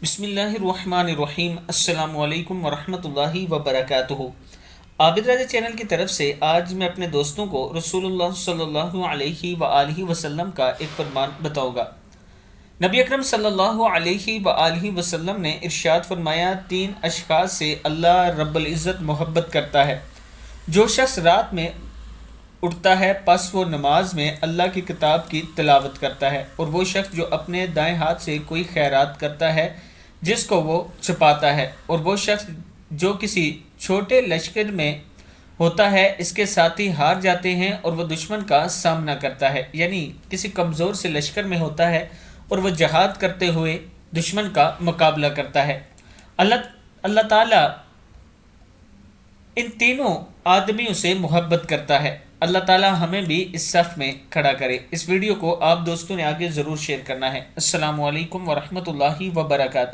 بسم اللہ الرحمن الرحیم۔ السلام علیکم ورحمۃ اللہ وبرکاتہ۔ عابد راجہ چینل کی طرف سے آج میں اپنے دوستوں کو رسول اللہ صلی اللہ علیہ وآلہ وسلم کا ایک فرمان بتاؤں گا۔ نبی اکرم صلی اللہ علیہ وآلہ وسلم نے ارشاد فرمایا، 3 اشخاص سے اللہ رب العزت محبت کرتا ہے۔ جو شخص رات میں اٹھتا ہے پس وہ نماز میں اللہ کی کتاب کی تلاوت کرتا ہے، اور وہ شخص جو اپنے دائیں ہاتھ سے کوئی خیرات کرتا ہے جس کو وہ چھپاتا ہے، اور وہ شخص جو کسی چھوٹے لشکر میں ہوتا ہے اس کے ساتھی ہار جاتے ہیں اور وہ دشمن کا سامنا کرتا ہے، یعنی کسی کمزور سے لشکر میں ہوتا ہے اور وہ جہاد کرتے ہوئے دشمن کا مقابلہ کرتا ہے۔ اللہ تعالیٰ ان تینوں آدمیوں سے محبت کرتا ہے۔ اللہ تعالیٰ ہمیں بھی اس صف میں کھڑا کرے۔ اس ویڈیو کو آپ دوستوں نے آگے ضرور شیئر کرنا ہے۔ السلام علیکم ورحمۃ اللہ وبرکاتہ۔